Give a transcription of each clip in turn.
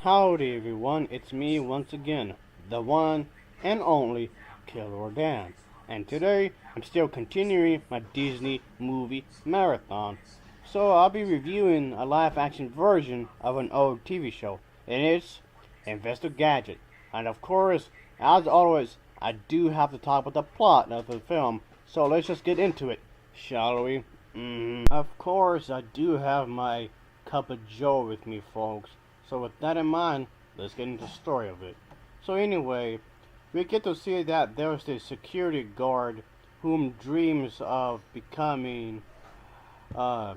Howdy everyone, it's me once again, the one and only Killer Dan. And today I'm still continuing my Disney movie marathon. So I'll be reviewing a live action version of an old TV show. And it's Investor Gadget. And of course, as always, I do have to talk about the plot of the film. So let's just get into it, shall we? Of course, I do have my cup of joe with me, folks. So with that in mind, let's get into the story of it. So anyway, we get to see that there's this security guard whom dreams of becoming a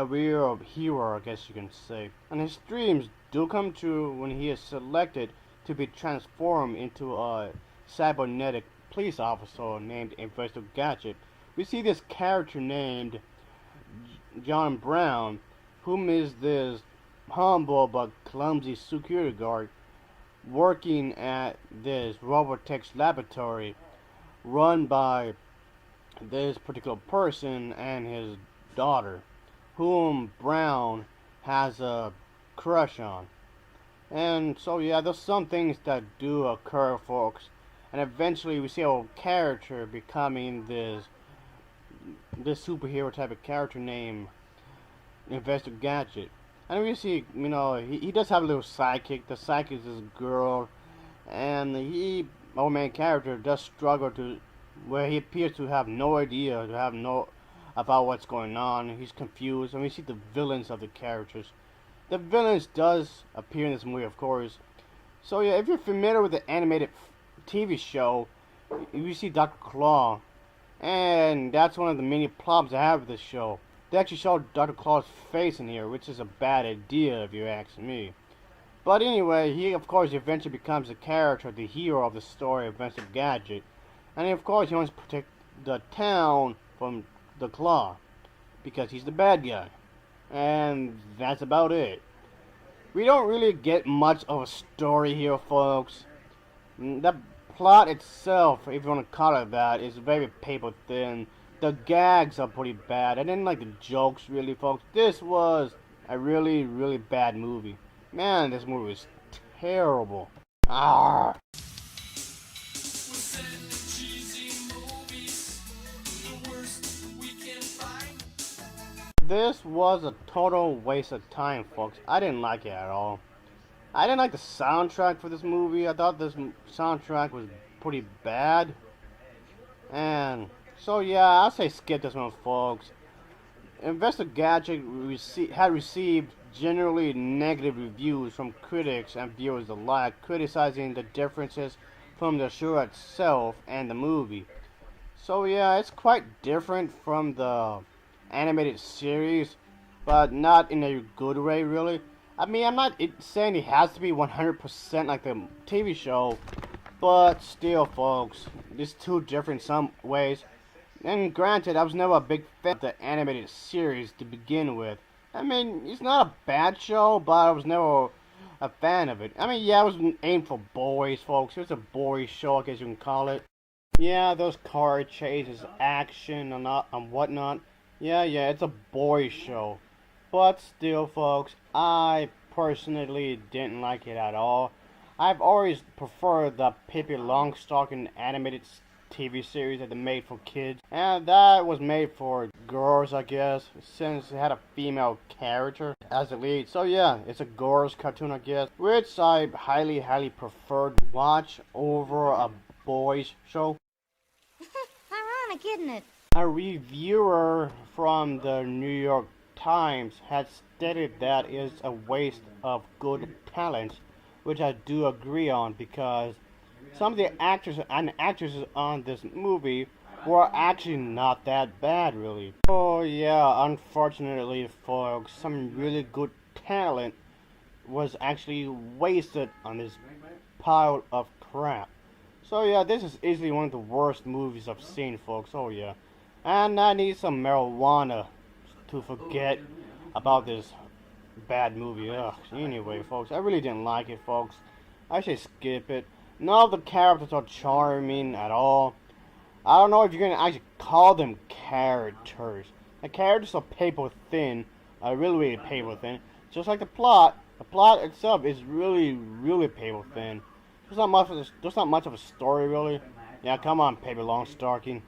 real hero, I guess you can say. And his dreams do come true when he is selected to be transformed into a cybernetic police officer named Investor Gadget. We see this character named John Brown, whom is this humble but clumsy security guard working at this robotics laboratory run by this particular person and his daughter, whom Brown has a crush on. And so yeah, there's some things that do occur, folks, and eventually we see our character becoming this superhero type of character named Investor Gadget. And we see, he does have a little sidekick. The sidekick is this girl, and our main character, does struggle where he appears to have no idea, about what's going on. He's confused, and we see the villains of the characters. The villains does appear in this movie, of course. So yeah, if you're familiar with the animated TV show, you see Dr. Claw, and that's one of the many problems I have with this show. They actually show Dr. Claw's face in here, which is a bad idea if you ask me. But anyway, he of course eventually becomes the character, the hero of the story of Investor Gadget. And of course he wants to protect the town from the Claw, because he's the bad guy. And that's about it. We don't really get much of a story here, folks. The plot itself, if you want to call it that, is very paper thin. The gags are pretty bad. I didn't like the jokes, really, folks. This was a really, really bad movie. Man, this movie was terrible. Arrgh. This was a total waste of time, folks. I didn't like it at all. I didn't like the soundtrack for this movie. I thought this soundtrack was pretty bad. And so yeah, I'll say skip this one, folks. Investor Gadget had received generally negative reviews from critics and viewers alike, criticizing the differences from the show itself and the movie. So yeah, it's quite different from the animated series, but not in a good way, really. I mean, I'm not saying it has to be 100% like the TV show, but still, folks, it's too different in some ways. And granted, I was never a big fan of the animated series to begin with. I mean, it's not a bad show, but I was never a fan of it. I mean, yeah, it was aimed for boys, folks. It was a boys show, I guess you can call it. Yeah, those car chases, action, and whatnot. Yeah, it's a boys show. But still, folks, I personally didn't like it at all. I've always preferred the Pippi Longstocking animated TV series that they made for kids, and that was made for girls, I guess, since it had a female character as the lead. So yeah, it's a girls cartoon, I guess, which I highly preferred to watch over a boys show. Ironic, isn't it? A reviewer from the New York Times had stated that it's a waste of good talent, which I do agree on, because some of the actors and actresses on this movie were actually not that bad, really. Oh yeah, unfortunately, folks, some really good talent was actually wasted on this pile of crap. So yeah, this is easily one of the worst movies I've seen, folks. Oh yeah. And I need some marijuana to forget about this bad movie. Ugh. Anyway, folks, I really didn't like it, folks. I should skip it. None of the characters are charming at all. I don't know if you're gonna actually call them characters. The characters are paper thin, really paper thin, just like the plot The plot itself is really paper thin. There's not much of a story really. Yeah, come on, Paper Longstalking.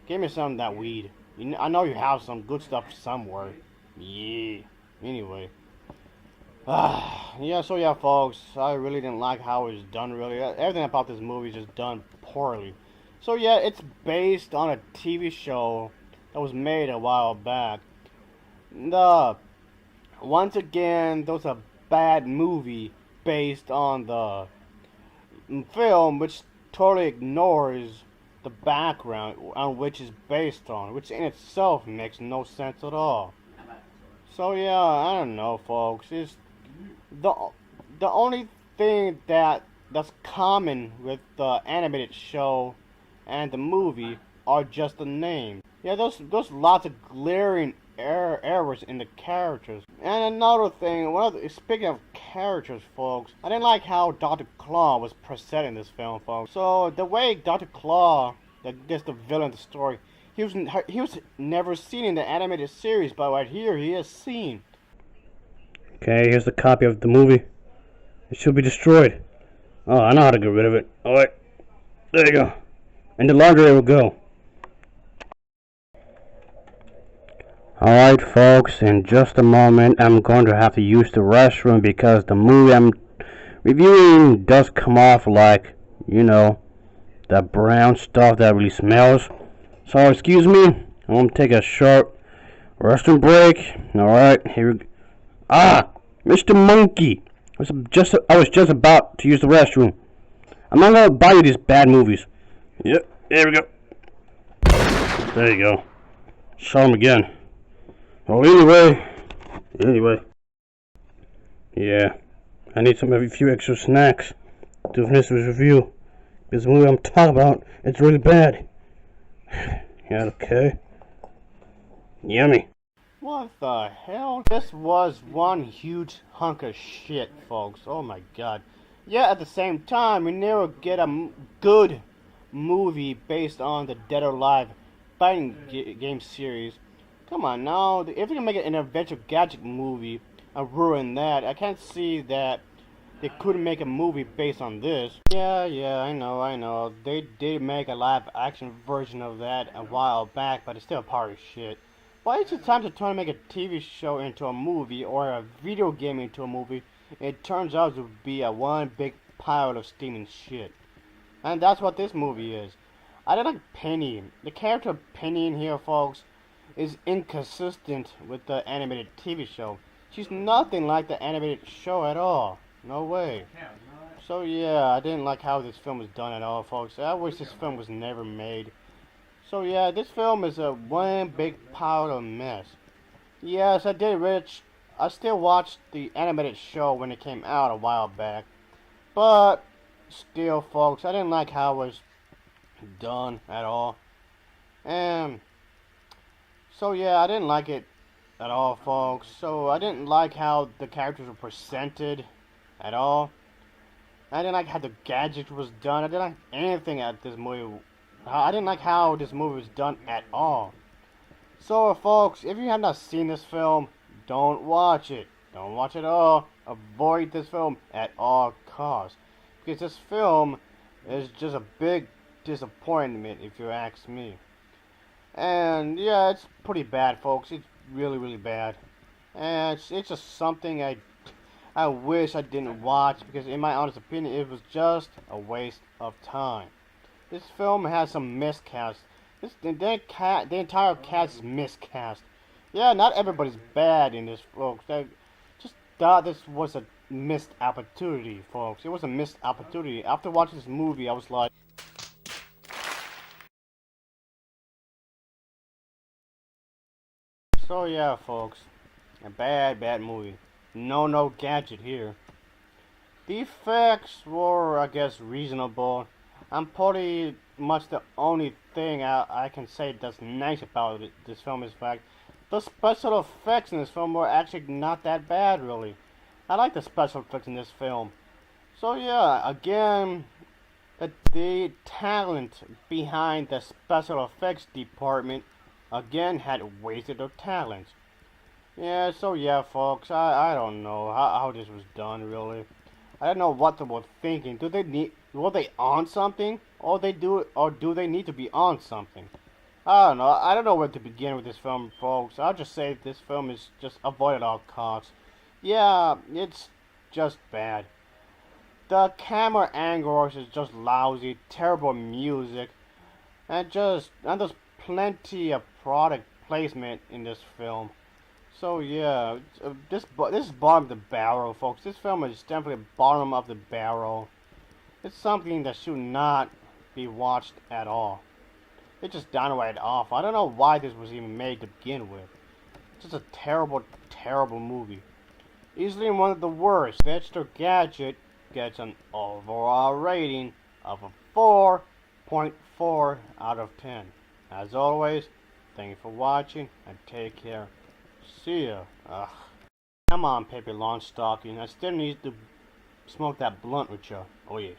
Give me some of that weed. I know you have some good stuff somewhere. Yeah. Anyway. Yeah, so yeah, folks, I really didn't like how it was done, really. Everything about this movie is just done poorly. So yeah, it's based on a TV show that was made a while back. Once again, there was a bad movie based on the film, which totally ignores the background on which it's based on, which in itself makes no sense at all. So yeah, I don't know, folks. It's the the only thing that's common with the animated show and the movie are just the names. Yeah, there's lots of glaring errors in the characters. And another thing, speaking of characters, folks, I didn't like how Dr. Claw was presented in this film, folks. So the way Dr. Claw, that's the villain of the story, he was never seen in the animated series, but right here he is seen. Okay, here's the copy of the movie. It should be destroyed. Oh, I know how to get rid of it. Alright, there you go. And the laundry it will go. Alright folks, in just a moment I'm going to have to use the restroom because the movie I'm reviewing does come off like, you know, that brown stuff that really smells. So excuse me, I'm going to take a short restroom break. Alright, here we go. Ah, Mr. Monkey, I was just about to use the restroom. I'm not going to buy you these bad movies. Yep, there we go. There you go. Show them again. Well, anyway, yeah, I need a few extra snacks to finish this review. This movie I'm talking about, it's really bad. Yeah, okay. Yummy. What the hell? This was one huge hunk of shit, folks. Oh my god. Yeah, at the same time, we never get a good movie based on the Dead or Alive fighting game series. Come on now, if you can make an adventure Gadget movie and ruin that, I can't see that they couldn't make a movie based on this. Yeah, I know. They did make a live action version of that a while back, but it's still part of shit. Why is it time to try to make a TV show into a movie or a video game into a movie? It turns out to be a one big pile of steaming shit. And that's what this movie is. I don't like Penny. The character of Penny in here, folks, is inconsistent with the animated TV show. She's nothing like the animated show at all. No way. So yeah, I didn't like how this film was done at all, folks. I wish this film was never made. So yeah, this film is a one big pile of mess. Yes, I did, Rich. I still watched the animated show when it came out a while back. But still, folks, I didn't like how it was done at all. And so yeah, I didn't like it at all, folks. So I didn't like how the characters were presented at all. I didn't like how the Gadget was done. I didn't like anything at this movie. I didn't like how this movie was done at all. So folks, if you have not seen this film, don't watch it. Don't watch it at all. Avoid this film at all costs. Because this film is just a big disappointment if you ask me. And yeah, it's pretty bad, folks. It's really bad. And it's just something I wish I didn't watch, because in my honest opinion, it was just a waste of time. This film has some miscast. The entire cast is miscast. Yeah, not everybody's bad in this, folks. I just thought this was a missed opportunity, folks. It was a missed opportunity. After watching this movie, I was like, so yeah, folks, a bad movie. No Gadget here. The effects were, I guess, reasonable. And pretty much the only thing I can say that's nice about this film is the fact the special effects in this film were actually not that bad, really. I like the special effects in this film. So yeah, again, the talent behind the special effects department again had wasted their talent. Yeah, so yeah, folks, I don't know how this was done, really. I don't know what they were thinking. Were they on something? Or do they need to be on something? I don't know. I don't know where to begin with this film, folks. I'll just say this film is just avoid at all costs. Yeah, it's just bad. The camera angles is just lousy, terrible music, and there's plenty of product placement in this film. So yeah, this is bottom of the barrel, folks. This film is definitely bottom of the barrel. It's something that should not be watched at all. It's just downright awful. I don't know why this was even made to begin with. It's just a terrible, terrible movie. Easily one of the worst. Vegetable Gadget gets an overall rating of a 4.4 out of 10. As always, thank you for watching and take care. See ya. Ugh. Come on, Paper Lawn Stocking. I still need to smoke that blunt with you. Oh yeah.